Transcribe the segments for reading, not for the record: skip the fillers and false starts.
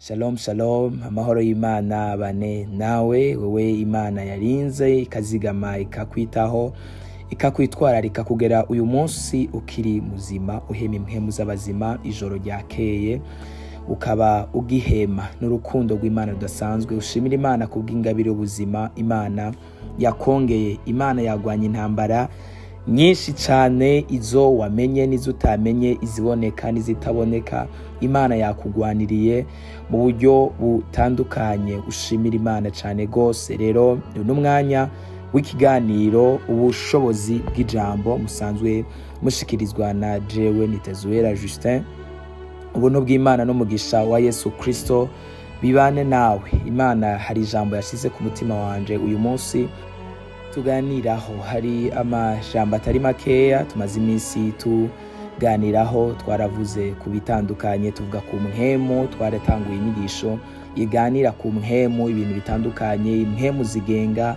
Shalom shalom, amahoro y'Imana bane nawe, wowe Imana yarinze ikazigama ikakwitaho ikakwitwararika kugera uyu munsi ukiri muzima, uhema impwemu z'abazima. Ijoro ryakeye ukaba ugihema n'urukundo rw'Imana rudasanzwe. Ushimira Imana kubw'ingabire y'ubuzima. Imana yakongeye, Imana yagwanya intambara nyinshi cyane, izo wamenye n'izo utamenye, iziboneka n'izitaboneka. Imana yakugwaniriye mu buryo butandukanye. Ushimira Imana cyane gose. Rero n'umwanya w'ikiganiro ubushobozi bw'ijambo musanzwe mushikirizwa na jewe Nitezuwera Justin. Ubuntu bw'Imana n'umugisha wa Yesu Kristo bibane nawe. Imana hari ijambo yashize ku mutima wanje uyu munsi tuganiraho. Hari amajambo atari makeya tumaze iminsi tuganiraho. Twaravuze ku bitandukanye, tuvuga ku mpwemu, twaratanguye inyigisho iganira ku mpwemu, ibintu bitandukanye, impwemu zigenga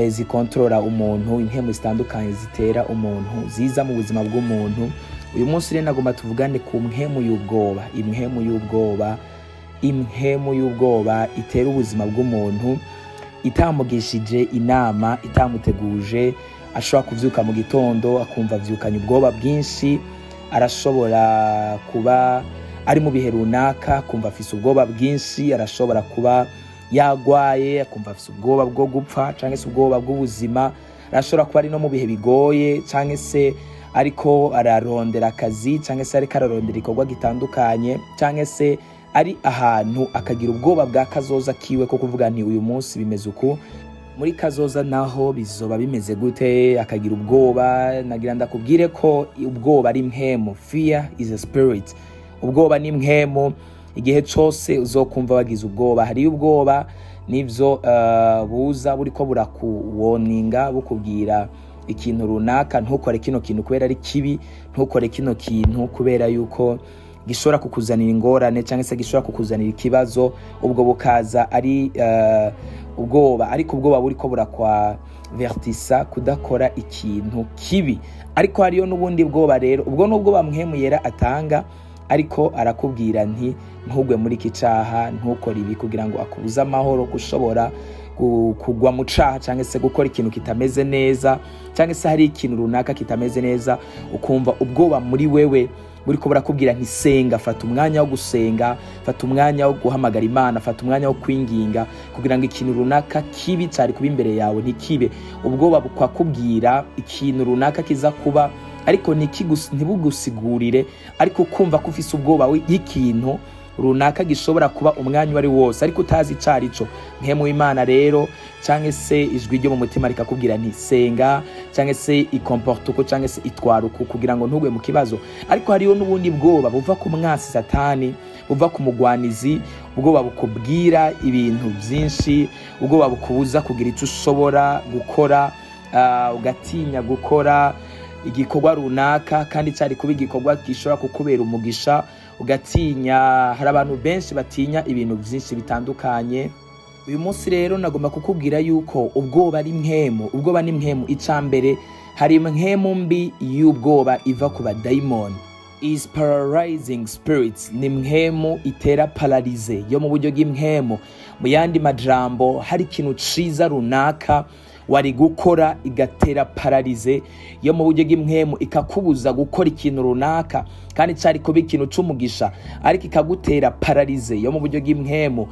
zikontorora umuntu, impwemu zitandukanye zitera umuntu, ziza mu buzima bw'umuntu. Uyu munsi rero nagomba tuvugane ku mpwemu y'ubwoba. Impwemu y'ubwoba itera ubuzima bw'umuntu, itamugishije inama, itamuteguje. Ashobora kuvyuka mu gitondo akumva avyukanye ubwoba bwinshi. Arashobora kuba ari mu bihe runaka akumva afise ubwoba bwinshi. Arashobora kuba yagwaye akumva afise ubwoba bwo gupfa canke se ubwoba bw'ubuzima. Arashobora kuba ari no mu bihe bigoye canke se ariko ararondera akazi canke se ariko ararondera ikorwa gitandukanye canke se ari ahantu akagira ubwoba bwa kazoza kiwe ko kuvuga nti uyu munsi bimeze uku, muri kazoza naho bizoba bimeze gute. Akagira ubwoba. Nagira ndakubwire ko ubwoba ari impwemu. Fear is a spirit. Ubwoba ni impwemu. Igihe cyose uzokumva wagize ubwoba, hari ubwoba nivyo buza buriko burakuwoninga bukubwira ikintu runaka, ntukore kino kintu kubera ari kibi, ntukore kino kintu kubera yuko gishobora kukuzanira ingorane cyangwa se gishobora kukuzanira ikibazo. Ubwo bukaza ari ubwoba, ariko ubwoba buriko burakwa vertisa kudakora ikintu kibi. Ariko hariyo n'ubundi bwoba rero, ubwo n'ubwoba mpwemu yera atanga, ariko arakubwira nti ntugwe muri iki caha, ntukore ibi, kugira ngo akubuze amahoro gushobora kugwa mu caha cyangwa se gukora ikintu kitameze neza, cyangwa se hari ikintu runaka kitameze neza ukumva ubwoba muri wewe buriko burakubwira nti senga. Fata umwanya wo gusenga, fata umwanya wo guhamagara Imana, fata umwanya wo kwinginga kugira ngo ikintu runaka kibi cyari kuba imbere yawe ntikibe. Ubwoba bukwakubwira ikintu runaka kiza kuba, ariko ntibugusigurire, ariko kumva ko ufise ubwoba y'ikintu runaka gishobora kuba umwanya wari wose, ariko utazi icari cyo. Mpwemu w'Imana rero canke se ijwi ryo mu mutima rikakubwira nti senga, canke se ikomporte uko, canke se itwara uko, kugira ngo ntugwe mu kibazo. Ariko hariyo n'ubundi bwoba buva ku mwasi Satani, buva ku mugwanizi. Ubwoba bukubwira ibintu byinshi, ubwoba bukubuza kugira icyo ushobora gukora, ugatinya gukora igikorwa runaka kandi cyari kuba igikorwa gishobora kukubera umugisha, ugatinya. Hari abantu benshi batinya ibintu byinshi bitandukanye. Uyu munsi rero nagomba kukubwira yuko ubwoba ari impwemu. Ubwoba ni impwemu. Icambere, hari impwemu mbi y'ubwoba iva ku badayimoni, is paralyzing spirits. Ni impwemu itera paralize yo mu buryo bw'impwemu. Mu yandi majambo, hari ikintu ciza runaka wari gukora igatera paralize yo mu buryo bw'impwemu, ikakubuza gukora ikintu runaka kandi cyari kuba ikintu c'umugisha, ariko ikagutera paralize yo mu buryo bw'impwemu.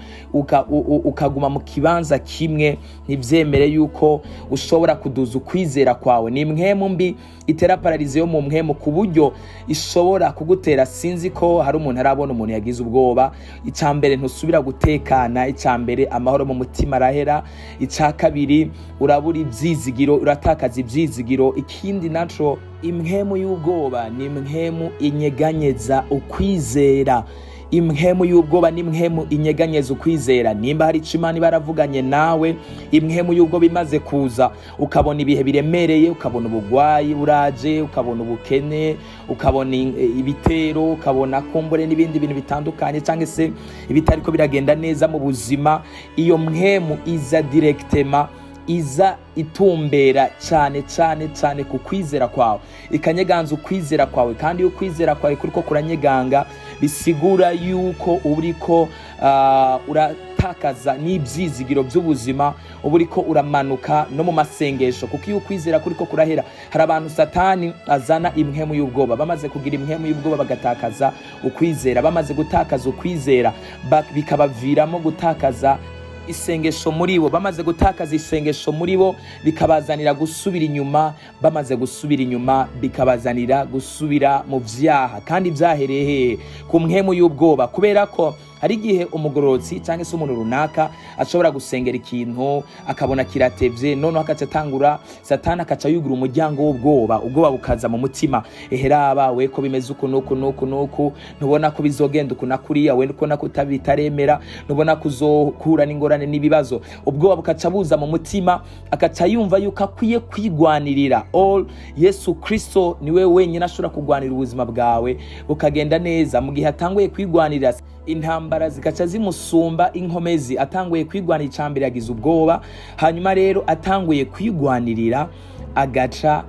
Ukaguma mu kibanza kimwe, ntivyemere yuko ushobora kuduza ukwizera kwawe. Ni impwemu mbi itera paralize yo mu mpwemu, ku buryo ishobora kugutera, sinzi ko hari umuntu arabona umuntu yagize ubwoba. Icambere, ntusubira gutekana. Icambere, amahoro mu mutima arahera. Icakabiri, urabura ivyizigiro, uratakaza ivyizigiro. Ikindi naco, impwemu y'ubwoba ni impwemu inyeganyeza ukwizera. Impwemu y'ubwoba ni impwemu inyeganyeza ukwizera. Nimba hari ico Imana baravuganye nawe, impwemu y'ubwoba imaze kuza, ukabona ibihe biremereye, ukabona ubugwayi buraje, ukabona ubukene, ukabona ibitero, ukabona kumbure n'ibindi bintu bitandukanye, cyangwa se ibitariko biragenda neza mu buzima, iyo mpwemu iza directement, iza itumbera cyane ku kwizera kwawe, ikanyeganza ukwizera kwawe. Kandi ukwizera kwawe kuriko kuranyeganga bisigura yuko uriko uratakaza n'ibyizigiro by'ubuzima, uba uriko uramanuka no mu masengesho, kuko iyo ukwizera kuriko kurahera, hari abantu Satani azana impwemu y'ubwoba. Bamaze kugira impwemu y'ubwoba bagatakaza ukwizera, bamaze gutakaza ukwizera bikabaviramo gutakaza isengesho muri bo, bamaze gutakaza isengesho muri bo bikabazanira gusubira inyuma, bamaze gusubira inyuma bikabazanira gusubira mu vyaha. Kandi vyahereye ku mpwemu y'ubwoba, kubera ko hari igihe umugororotsi cyangwa se umuntu runaka ashobora gusengera ikintu akabona kiratevye, none akacatangura Satani akaca yugura umuryango w'ubwoba, ubwoba bukaza mu mutima. Eheraba we ko bimeze uku nuku, ntubona ko bizogenda uku nakuriya, we ko bitaremera, ntubona kuzokura n'ingorane n'ibibazo. Ubwoba bukaca buza mu mutima, akaca yumva yuko akwiye kwigwanirira. Yesu Kristo niwe wenyine ashobora kugwanira ubuzima bwawe bukagenda neza. Mu gihe atanguye kwigwanirira, intambara zikaca zimusumba inkomezi. Atanguye kwigwanira icambere yagize ubwoba, hanyuma rero atanguye kwigwanirira agaca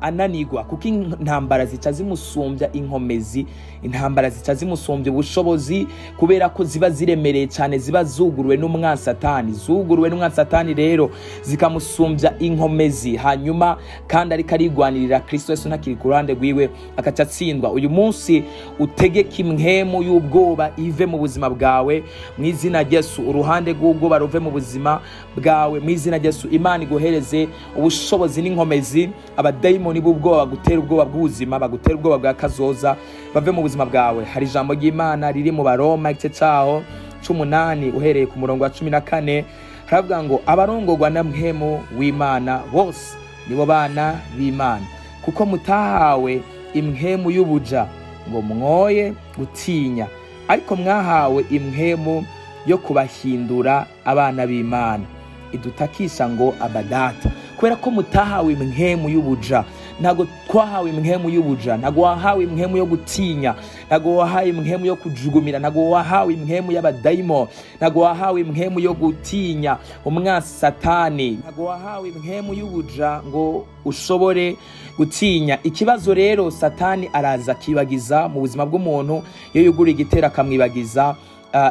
ananigwa, kuko intambara zica zimusumbya inkomezi, intambara zica zimusumbya ubushobozi, kubera ko ziba ziremereye cyane, ziba zuguruwe n'umwansi Satani, rero zikamusumbya inkomezi. Hanyuma kandi ariko arigwanirira Kristo Yesu ntakiri ku ruhande rwiwe, akaca atsindwa. Uyu munsi utegeka impwemu y'ubwoba ive mu buzima bwawe mu izina rya Yesu. Uruhande rw'ubwoba ruve mu buzima bwawe mu izina rya Yesu. Imana iguhereze ubushobozi n'inkomezi. Abadayimoni b'ubwoba bagutera ubwoba bw'ubuzima, bagutera ubwoba bwa kazoza, bave mu buzima bwawe. Hari ijambo ry'Imana riri mu Baroma igice cyaho 18 uhereye ku murongo wa 14, haravuga ngo abarongorwa na mpwemu w'Imana bose nibo bana b'Imana, kuko mutahawe impwemu y'ubuja ngo mwoye gutinya, ariko mwahawe impwemu yo kubahindura abana b'Imana, idutakisha ngo abadata. Kubera ko mutahawe impwemu y'ubuja, ntago twahawe impwemu y'ubuja, ntago wahawe impwemu yo gutinya, ntago wahawe impwemu yo kujugumira, ntago wahawe impwemu y'abadayimo, ntago wahawe impwemu yo gutinya umwansi Satani, ntago wahawe impwemu y'ubuja ngo ushobore gutinya. Ikibazo rero, Satani araza akibagiza mu buzima bw'umuntu, iyo yugura igitera akamwibagiza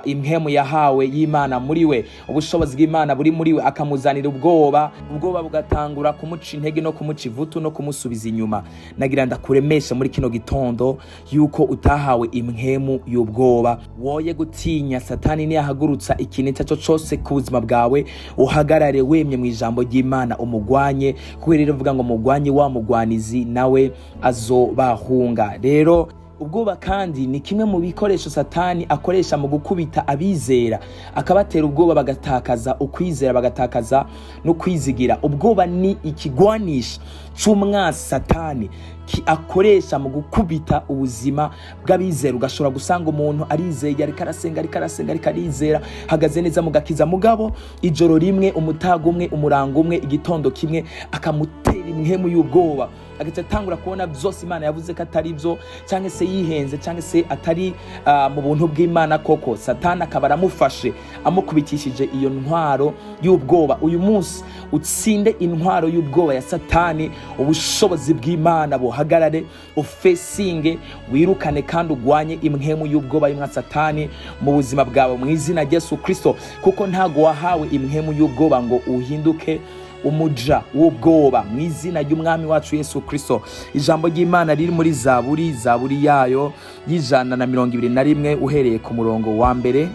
impwemu yahawe y'Imana muri we, ubushobozi bw'Imana buri muri we, akamuzanira ubwoba bugatangura kumuca intege no kumuca ivutu no kumusubiza inyuma. Nagira ndakuremesha muri kino gitondo yuko utahawe impwemu y'ubwoba, woye gutinya. Satani niyahagurutsa ikintu cyo cyose ku buzima bwawe, uhagarare wemye mu ijambo ry'Imana, umugwanye, kuko rero uvuga ngo mugwanye wa mugwanizi nawe azobahunga. Rero ubwoba kandi ni kimwe mu bikoresho Satani akoresha mu gukubita abizera, akabatera ubwoba bagatakaza ukwizera, bagatakaza no kwizigira. Ubwoba ni ikigwanisha c'umwansi Satani akoresha mu gukubita ubuzima bw'abizera. Ugashobora gusanga umuntu arizeye, ariko arasenga, arizera, hagaze neza mu gakiza, mugabo ijoro rimwe, umutaga umwe, umurango umwe, igitondo kimwe akamutera impwemu y'ubwoba, agatangura kubona byose Imana yavuze ko atari byo, cyangwa se yihenze, cyangwa se atari mu buntu bw'Imana koko. Satani akaba aramufashe, amukubitishije iyo ntwaro y'ubwoba. Uyu munsi utsinde intwaro y'ubwoba ya Satani, ubushobozi bw'Imana buhagarare, ufesinge, wirukane kandi ugwanye impwemu y'ubwoba y'umwa Satani mu buzima bwawe mu izina rya Yesu Kristo, kuko ntago wahawe impwemu y'ubwoba ngo uhinduke umuja w'ubwoba mu izina ry'umwami wacu Yesu Kristo. Ijambo ry'Imana riri muri Zaburi yayo y'121 uhereye ku murongo wa mbere,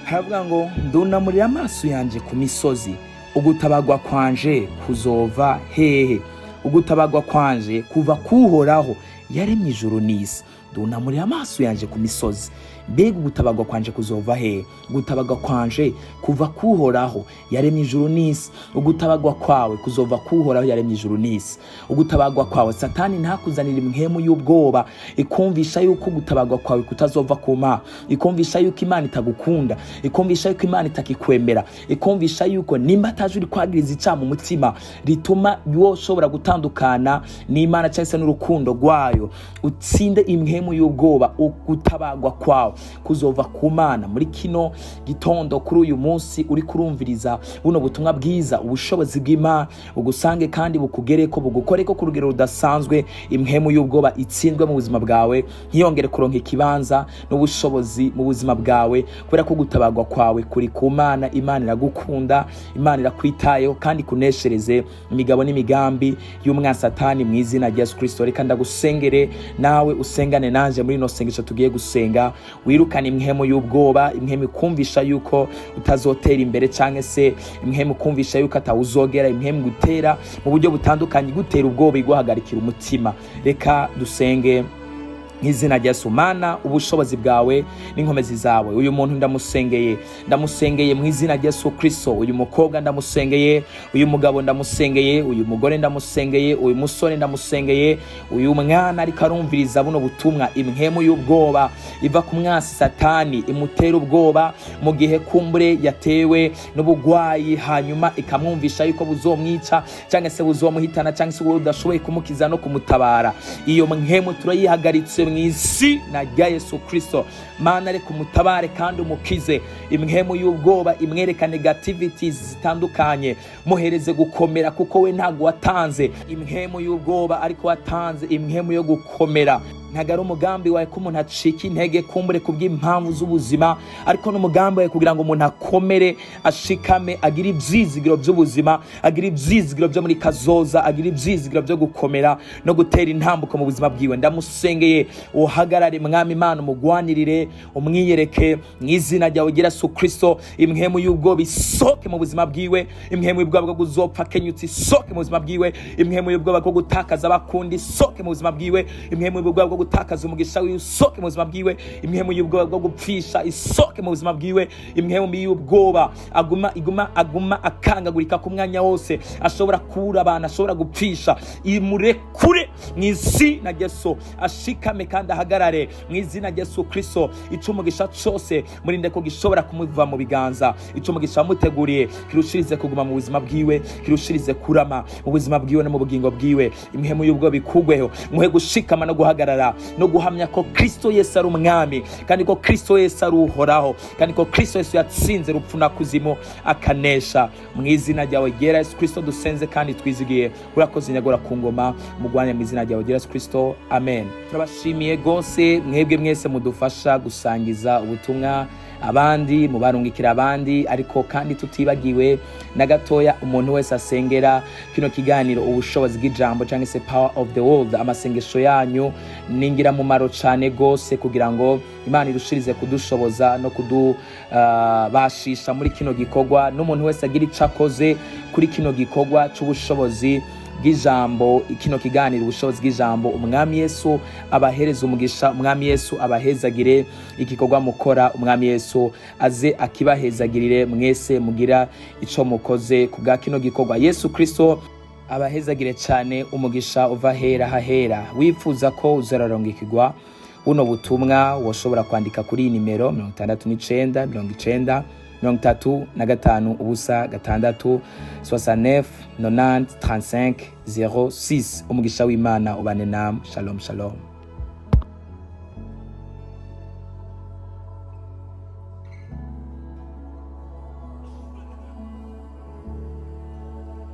haravuga ngo ndunamurira amaso yanje ku misozi, ugutabagwa kwanje kuzova hehe? Ugutabagwa kwanje kuva kuhoraho yaremye ijuru n'isi. Ndunamurira amaso yanje ku misozi, mbega ugutabagwa kwanje kuzova hehe? Ugutabagwa kwanje kuva kuhoraho yaremye ijuru n'isi. Ugutabagwa kwawe kuzova kuhoraho yaremye ijuru n'isi. Ugutabagwa kwawe, Satani ntakuzanira impwemu y'ubwoba ikumvisha yuko ugutabagwa kwawe kutazova ku Mana, ikumvisha yuko Imana itagukunda, ikumvisha yuko Imana itakikwemera, ikumvisha yuko nimba ataje uri kwagiriza icyaha mu mutima rituma woshobora gutandukana n'Imana cyangwa se n'urukundo rwayo. Utsinde impwemu y'ubwoba, ugutabagwa kwawe kwawe kuzova ku Mana muri kino gitondo kuri uyu munsi uri kurumviriza buno butumwa bwiza. Ubushobozi bw'Imana bugusange kandi bukugereko, bugukoreko ku rugero rudasanzwe. Impwemu y'ubwoba itsindwe mu buzima bwawe, ntiyongere kuronka ikibanza n'ubushobozi mu buzima bwawe, kubera ko gutabagwa kwawe kuri ku Mana. Imana iragukunda, Imana irakwitayeho kandi kuneshereze imigabo n'imigambi y'umwanzi Satani mu izina rya Yesu Kristo. Reka ndagusengere nawe usengane nanje muri no sengesho tugiye gusenga. Wirukane impwemu y'ubwoba, impwemu kumvisha yuko utazotera imbere canke se impwemu kumvisha yuko atawuzogera, impwemu gutera mu buryo butandukanye, gutera ubwoba, iguhagarikira umutima. Reka dusenge. Izina rya Yesu. Mana, ubushobozi bwawe n'inkomezi zawe, uyu muntu ndamusengeye mu izina rya Yesu Kristo. Uyu mukobwa ndamusengeye, uyu mugabo ndamusengeye, uyu mugore ndamusengeye, uyu musore ndamusengeye, uyu mwana ariko arumviriza buno butumwa. Impwemu y'ubwoba iva ku mwansi Satani imutera ubwoba mu gihe kumbure yatewe n'ubugwayi, hanyuma ikamwumvisha yuko buzomwica cyangwa se buzomuhitana cyangwa se udashoboye kumukiza no kumutabara. Iyo mpwemu turayihagaritse mu izina rya Yesu Kristo. Mana, reka umutabare kandi umukize. Impwemu y'ubwoba imwereka negativities zitandukanye, muhereze gukomera kuko we ntago watanze impwemu y'ubwoba, ariko watanze impwemu yo gukomera. Ntago ari umugambi wawe ko umuntu acika intege kumbure kubw'impamvu z'ubuzima, ariko n'umugambi wawe kugira ngo umuntu akomere, ashikame, agire ibyizigiro by'ubuzima, agire ibyizigiro byo muri kazoza, agire ibyizigiro byo gukomera no gutera intambuko mu buzima bwiwe. Ndamusengeye uhagarare Mwami Imana, umugwanirire, umwiyereke mu izina ryawe Yesu Kristo. Impwemu y'ubwoba isoke mu buzima bwiwe, impwemu y'ubwoba bwo kuzopfa kenyutse isoke mu buzima bwiwe, impwemu y'ubwoba bwo gutakaza abakundi isoke mu buzima bwiwe, impwemu y'ubwoba bwo gutakaza umugisha wiwe isoke mu buzima bwiwe, impwemu y'ubwoba bwo gupfisha isoke mu buzima bwiwe, impwemu y'ubwoba aguma akangagurika ku mwanya wose, ashobora kubura abantu, ashobora gupfisha, imurekure mu izina rya Yesu. Ashikame kandi ahagarare mu izina rya Yesu Kristo. Icumugisha cyose murinde ko gishobora kumuva mu biganza, icumugisha wamuteguriye kirushirize kuguma mu buzima bwiwe, kirushirize kurama mu buzima bwiwe no mu bugingo bwiwe. Impwemu y'ubwoba ikugweho, muhe gushikama no guhagarara no guhamya ko Kristo Yesu ari umwami, kandi ko Kristo Yesu ari uhoraho, kandi ko Kristo Yesu yatsinze urupfu na kuzimu akanesha. Mu izina ryawe Yesu Kristo dusenze kandi twizigiye. Urakoze nyagora ku ngoma, mugwane mu izina ryawe Yesu Kristo, amen. Turabashimiye gose mwebwe mwese mudufasha gusangiza ubutumwa abandi, mubarungikira abandi, ariko kandi tutibagiwe na gatoya umuntu wese asengera kino kiganiro ubushobozi bw'ijambo cyangwa se power of the world. Amasengesho yanyu ningira mumaro cyane gose kugira ngo Imana irushirize kudushoboza no kudubashisha muri kino gikorwa, n'umuntu wese agira icakoze kuri kino gikorwa cy'ubushobozi bw'ijambo, kino kiganiro ubushobozi bw'ijambo. Umwami Yesu abahereza umugisha, umwami Yesu abahezagire igikorwa mukora, umwami Yesu aze akibahezagirire mwese mugira ico mukoze kubwa kino gikorwa. Yesu Kristo abahezagire cyane, umugisha uva hera hahera. Wifuza ko uzararongikirwa buno butumwa, woshobora kwandika kuri nimero 69 90 35 ubusa 6 69 90 35 06. Umugisha w'Imana ubane namwe. Shalom shalom.